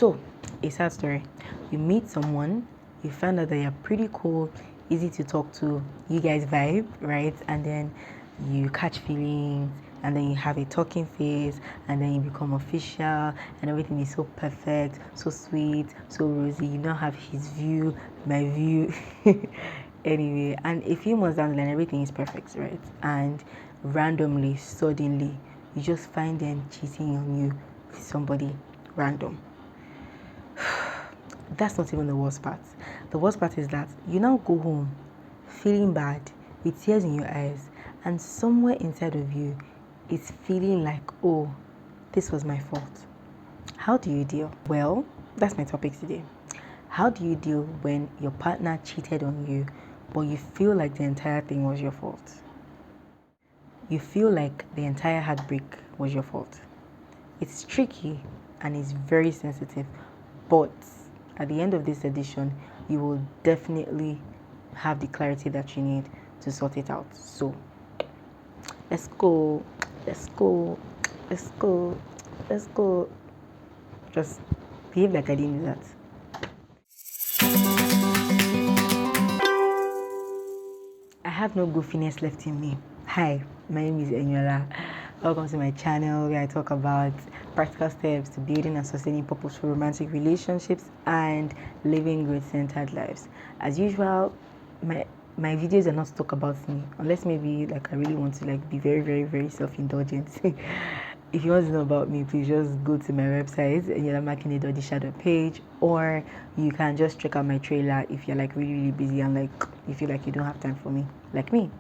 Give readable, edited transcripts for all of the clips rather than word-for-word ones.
So, a sad story. You meet someone, you find out that you're pretty cool, easy to talk to, you guys vibe, right? And then you catch feelings, and then you have a talking phase, and then you become official, and everything is so perfect, so sweet, so rosy. You now have his view, my view. Anyway, and a few months down the line, everything is perfect, right? And randomly, suddenly, you just find them cheating on you with somebody random. That's not even the worst part. The worst part is that you now go home feeling bad with tears in your eyes, and somewhere inside of you is feeling like, oh, this was my fault. How do you deal? Well, that's my topic today. How do you deal when your partner cheated on you, but you feel like the entire thing was your fault? You feel like the entire heartbreak was your fault. It's tricky and it's very sensitive, but at the end of this edition, you will definitely have the clarity that you need to sort it out. So, let's go, let's go, let's go, let's go. Just behave like I didn't do that. I have no goofiness left in me. Hi, my name is Eniola. Welcome to my channel where I talk about practical steps to building and sustaining purposeful romantic relationships and living growth-centered lives. As usual, my videos are not to talk about me, unless maybe like I really want to like be very, very, very self-indulgent. If you want to know about me, please just go to my website, enyolamakinde.the shadow page, or you can just check out my trailer if you're like really, really busy and like you feel like you don't have time for me, like me.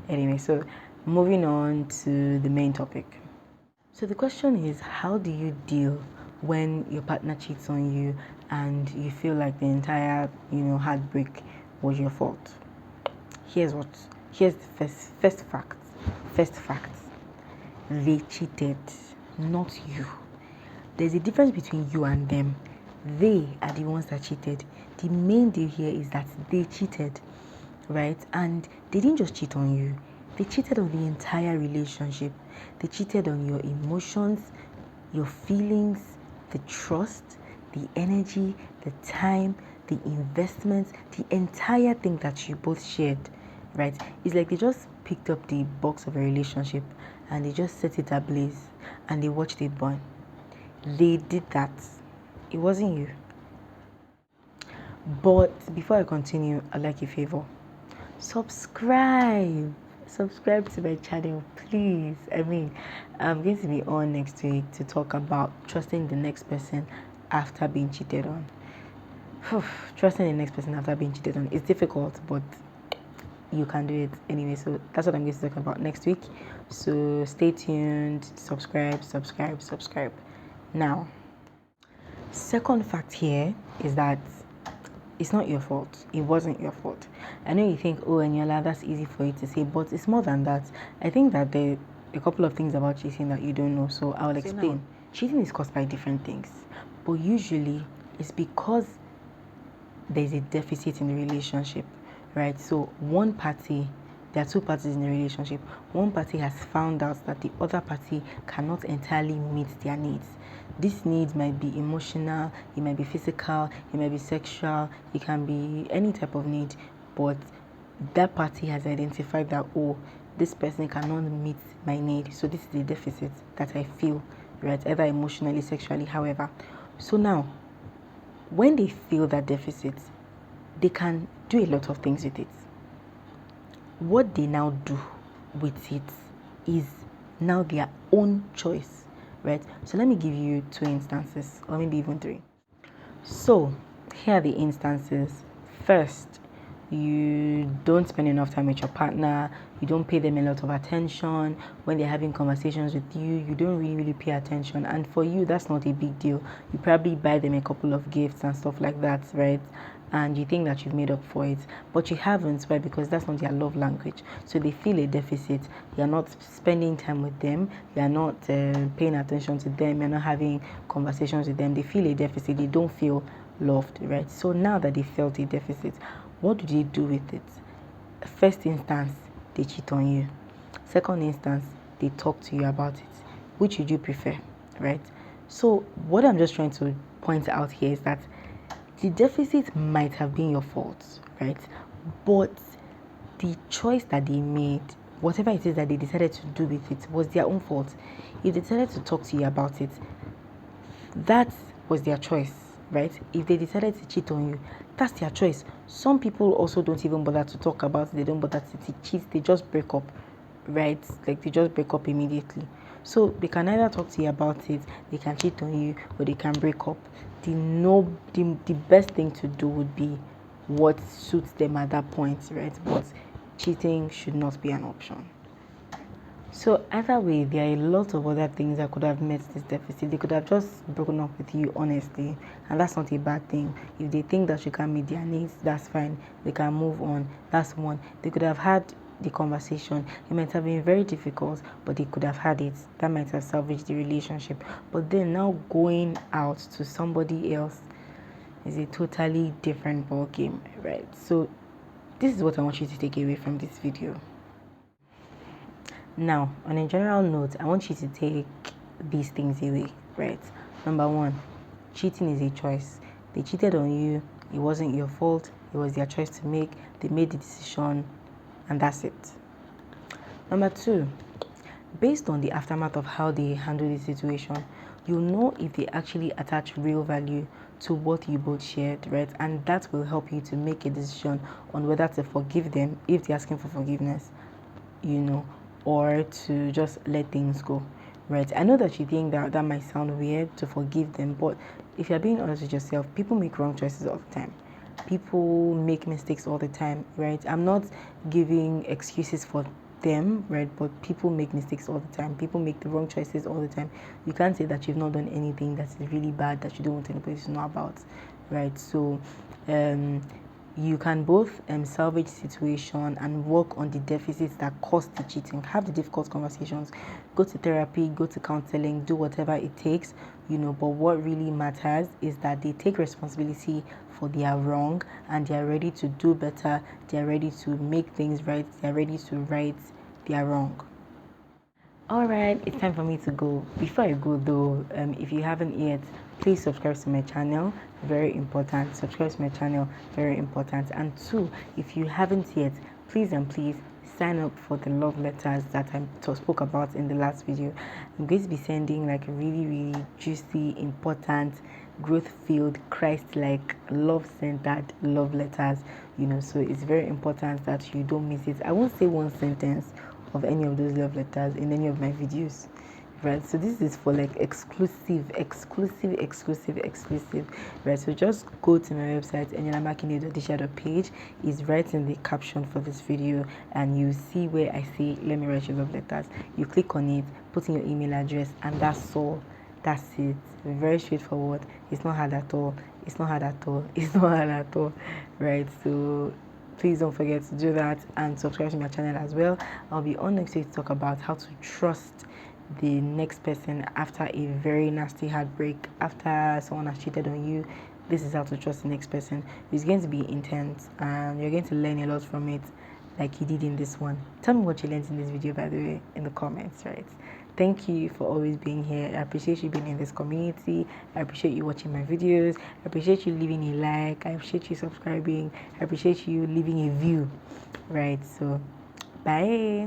Anyway, so moving on to the main topic. So the question is, how do you deal when your partner cheats on you and you feel like the entire, heartbreak was your fault? Here's the first fact. First fact. They cheated, not you. There's a difference between you and them. They are the ones that cheated. The main deal here is that they cheated, right? And they didn't just cheat on you. They cheated on the entire relationship. They cheated on your emotions, your feelings, the trust, the energy, the time, the investments, the entire thing that you both shared, right? It's like they just picked up the box of a relationship and they just set it ablaze and they watched it burn. They did that. It wasn't you. But before I continue, I'd like a favor. Subscribe to my channel, please. I'm going to be on next week to talk about trusting the next person after being cheated on. Trusting the next person after being cheated on is difficult, but you can do it anyway. So that's what I'm going to talk about next week. So stay tuned, subscribe. Now, second fact here is that it's not your fault. It wasn't your fault. I know you think, oh, Eniola, that's easy for you to say, but it's more than that. I think that there are a couple of things about cheating that you don't know, so I will explain. Cheating is caused by different things, but usually it's because there's a deficit in the relationship, right? So there are two parties in the relationship. One party has found out that the other party cannot entirely meet their needs. These needs might be emotional, it might be physical, it might be sexual, it can be any type of need, but that party has identified that, oh, this person cannot meet my need, so this is the deficit that I feel, right? Either emotionally, sexually, however. So now, when they feel that deficit, they can do a lot of things with it. What they now do with it is now their own choice, right? So let me give you 2 instances, or maybe even 3. So here are the instances. First, you don't spend enough time with your partner, you don't pay them a lot of attention. When they're having conversations with you, you don't really pay attention, and for you that's not a big deal. You probably buy them a couple of gifts and stuff like that, right? And you think that you've made up for it, but you haven't. Why? Because that's not their love language. So they feel a deficit. You're not spending time with them, you're not paying attention to them, you're not having conversations with them. They feel a deficit, they don't feel loved, right? So now that they felt a deficit, what do they do with it? First instance, they cheat on you. Second instance, they talk to you about it. Which would you prefer, right? So what I'm just trying to point out here is that the deficit might have been your fault, right? But the choice that they made, whatever it is that they decided to do with it, was their own fault. If they decided to talk to you about it, that was their choice, right? If they decided to cheat on you, that's their choice. Some people also don't even bother to talk about it, they don't bother to cheat, they just break up, right? Like they just break up immediately. So they can either talk to you about it, they can cheat on you, or they can break up. The best thing to do would be what suits them at that point, right? But cheating should not be an option. So either way, there are a lot of other things that could have met this deficit. They could have just broken up with you honestly, and that's not a bad thing. If they think that you can meet their needs, that's fine. They can move on. That's one. They could have had the conversation. It might have been very difficult, but they could have had it. That might have salvaged the relationship. But then now going out to somebody else is a totally different ball game, right? So this is what I want you to take away from this video. Now, on a general note, I want you to take these things away, right? Number one, cheating is a choice. They cheated on you, it wasn't your fault, it was their choice to make. They made the decision, and that's it. Number two, based on the aftermath of how they handle the situation, you'll know if they actually attach real value to what you both shared, right? And that will help you to make a decision on whether to forgive them if they're asking for forgiveness, or to just let things go, right? I know that you think that might sound weird to forgive them, but if you're being honest with yourself, people make wrong choices all the time. People make mistakes all the time, right? I'm not giving excuses for them, right? But people make mistakes all the time. People make the wrong choices all the time. You can't say that you've not done anything that is really bad that you don't want anybody to know about, right? So you can both salvage the situation and work on the deficits that caused the cheating. Have the difficult conversations, go to therapy, go to counseling, do whatever it takes, but what really matters is that they take responsibility for their wrong and they are ready to do better, they are ready to make things right, they are ready to right their wrong. Alright, it's time for me to go. Before I go though, if you haven't yet, please subscribe to my channel, very important. Subscribe to my channel, very important. And two, if you haven't yet, please sign up for the love letters that I spoke about in the last video. I'm going to be sending like really juicy, important, growth-filled, Christ-like, love-centered love letters, so it's very important that you don't miss it. I won't say one sentence of any of those love letters in any of my videos, right? So this is for like exclusive, right? So just go to my website, enyolamakinde.disha.page is right in the caption for this video, and you see where I say let me write you love letters. You click on it, put in your email address, and that's all. That's it. Very straightforward. It's not hard at all. It's not hard at all. It's not hard at all, right? So please don't forget to do that and subscribe to my channel as well. I'll be on next week to talk about how to trust the next person after a very nasty heartbreak, after someone has cheated on you. This is how to trust the next person. It's going to be intense and you're going to learn a lot from it, like you did in this one. Tell me what you learned in this video, by the way, in the comments, right? Thank you for always being here. I appreciate you being in this community. I appreciate you watching my videos. I appreciate you leaving a like. I appreciate you subscribing. I appreciate you leaving a view, right? So bye.